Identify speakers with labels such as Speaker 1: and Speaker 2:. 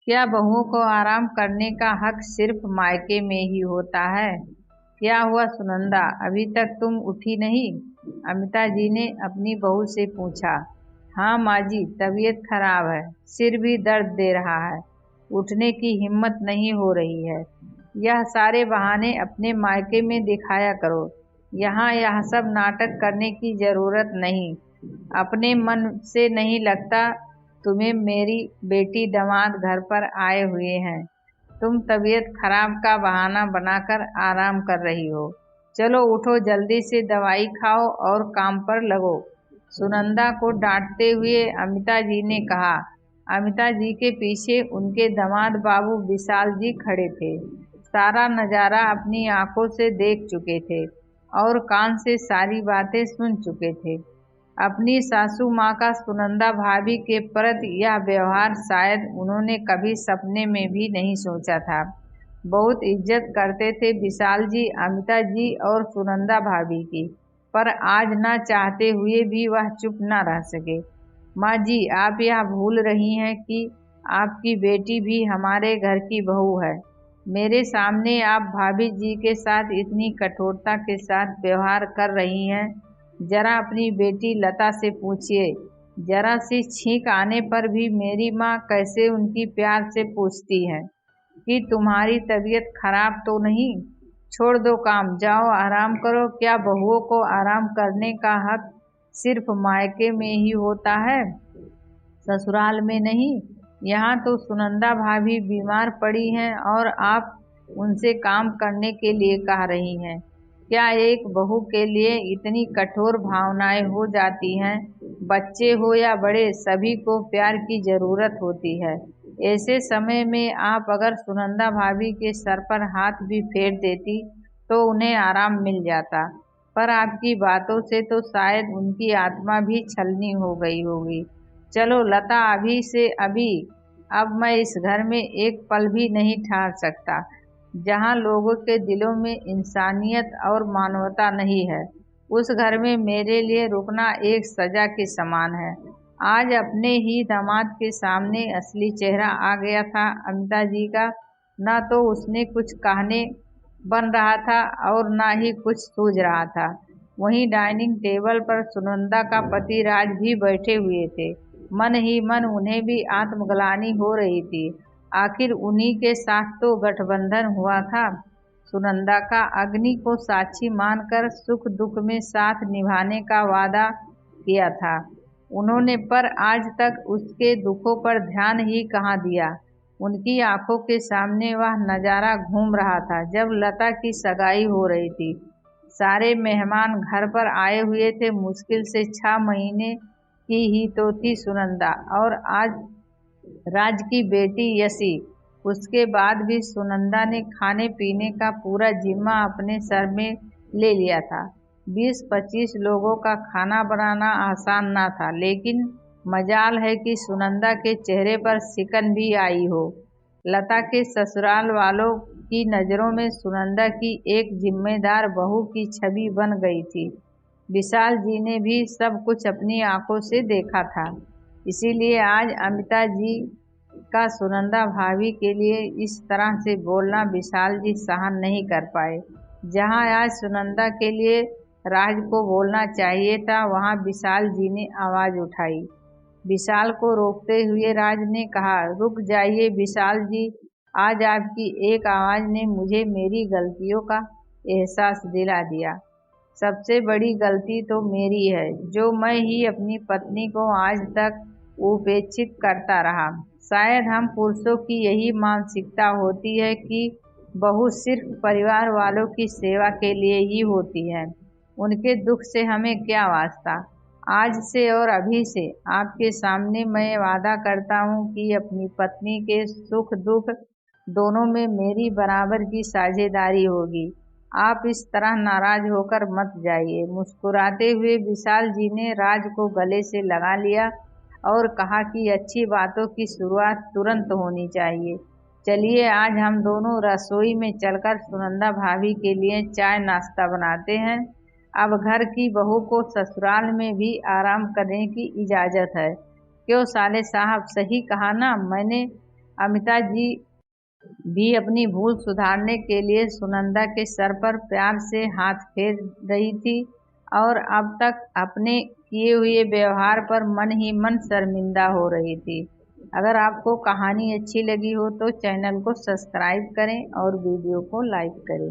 Speaker 1: क्या बहुओं को आराम करने का हक सिर्फ मायके में ही होता है? क्या हुआ सुनंदा, अभी तक तुम उठी नहीं? अमिता जी ने अपनी बहू से पूछा। हाँ माँ जी, तबीयत खराब है, सिर भी दर्द दे रहा है, उठने की हिम्मत नहीं हो रही है। यह सारे बहाने अपने मायके में दिखाया करो, यहाँ यह सब नाटक करने की जरूरत नहीं। अपने मन से नहीं लगता तुम्हें मेरी बेटी दामाद घर पर आए हुए हैं। तुम तबीयत खराब का बहाना बनाकर आराम कर रही हो। चलो उठो, जल्दी से दवाई खाओ और काम पर लगो। सुनंदा को डांटते हुए अमिता जी ने कहा। अमिता जी के पीछे उनके दामाद बाबू विशाल जी खड़े थे। सारा नजारा अपनी आंखों से देख चुके थे और कान से सारी बातें सुन चुके थे। अपनी सासू माँ का सुनंदा भाभी के प्रति यह व्यवहार शायद उन्होंने कभी सपने में भी नहीं सोचा था। बहुत इज्जत करते थे विशाल जी, अमिता जी और सुनंदा भाभी की, पर आज ना चाहते हुए भी वह चुप न रह सके। माँ जी, आप यह भूल रही हैं कि आपकी बेटी भी हमारे घर की बहू है। मेरे सामने आप भाभी जी के साथ इतनी कठोरता के साथ व्यवहार कर रही हैं। जरा अपनी बेटी लता से पूछिए, जरा सी छींक आने पर भी मेरी माँ कैसे उनकी प्यार से पूछती है कि तुम्हारी तबीयत खराब तो नहीं? छोड़ दो काम, जाओ आराम करो। क्या बहुओं को आराम करने का हक सिर्फ मायके में ही होता है, ससुराल में नहीं? यहाँ तो सुनंदा भाभी बीमार पड़ी हैं और आप उनसे काम करने के लिए कह रही हैं। क्या एक बहू के लिए इतनी कठोर भावनाएं हो जाती हैं? बच्चे हो या बड़े, सभी को प्यार की जरूरत होती है। ऐसे समय में आप अगर सुनंदा भाभी के सर पर हाथ भी फेर देती तो उन्हें आराम मिल जाता। पर आपकी बातों से तो शायद उनकी आत्मा भी छलनी हो गई होगी। चलो लता, अभी से अभी अब मैं इस घर में एक पल भी नहीं ठहर सकता जहाँ लोगों के दिलों में इंसानियत और मानवता नहीं है। उस घर में मेरे लिए रुकना एक सजा के समान है। आज अपने ही दामाद के सामने असली चेहरा आ गया था अमिता जी का। न तो उसने कुछ कहने बन रहा था और न ही कुछ सूझ रहा था। वहीं डाइनिंग टेबल पर सुनंदा का पति राज भी बैठे हुए थे। मन ही मन उन्हें भी आत्मग्लानि हो रही थी। आखिर उन्हीं के साथ तो गठबंधन हुआ था। सुनंदा का अग्नि को साक्षी मानकर सुख दुख में साथ निभाने का वादा किया था उन्होंने, पर आज तक उसके दुखों पर ध्यान ही कहाँ दिया। उनकी आंखों के सामने वह नजारा घूम रहा था जब लता की सगाई हो रही थी। सारे मेहमान घर पर आए हुए थे। मुश्किल से 6 महीने की ही तो थी सुनंदा, और आज राज की बेटी यशी। उसके बाद भी सुनंदा ने खाने पीने का पूरा जिम्मा अपने सर में ले लिया था। 20-25 लोगों का खाना बनाना आसान ना था, लेकिन मजाल है कि सुनंदा के चेहरे पर सिकन भी आई हो। लता के ससुराल वालों की नज़रों में सुनंदा की एक जिम्मेदार बहू की छवि बन गई थी। विशाल जी ने भी सब कुछ अपनी आंखों से देखा था। इसीलिए आज अमिता जी का सुनंदा भाभी के लिए इस तरह से बोलना विशाल जी सहन नहीं कर पाए। जहां आज सुनंदा के लिए राज को बोलना चाहिए था, वहां विशाल जी ने आवाज उठाई। विशाल को रोकते हुए राज ने कहा, रुक जाइए विशाल जी, आज आपकी एक आवाज ने मुझे मेरी गलतियों का एहसास दिला दिया। सबसे बड़ी गलती तो मेरी है, जो मैं ही अपनी पत्नी को आज तक उपेक्षित करता रहा। शायद हम पुरुषों की यही मानसिकता होती है कि बहू सिर्फ परिवार वालों की सेवा के लिए ही होती है। उनके दुख से हमें क्या वास्ता। आज से और अभी से आपके सामने मैं वादा करता हूँ कि अपनी पत्नी के सुख दुख दोनों में मेरी बराबर की साझेदारी होगी। आप इस तरह नाराज होकर मत जाइए। मुस्कुराते हुए विशाल जी ने राज को गले से लगा लिया और कहा कि अच्छी बातों की शुरुआत तुरंत होनी चाहिए। चलिए आज हम दोनों रसोई में चलकर सुनंदा भाभी के लिए चाय नाश्ता बनाते हैं। अब घर की बहू को ससुराल में भी आराम करने की इजाज़त है। क्यों साले साहब, सही कहा ना मैंने? अमिता जी भी अपनी भूल सुधारने के लिए सुनंदा के सर पर प्यार से हाथ फेर रही थी और अब तक अपने किए हुए व्यवहार पर मन ही मन शर्मिंदा हो रही थी। अगर आपको कहानी अच्छी लगी हो तो चैनल को सब्सक्राइब करें और वीडियो को लाइक करें।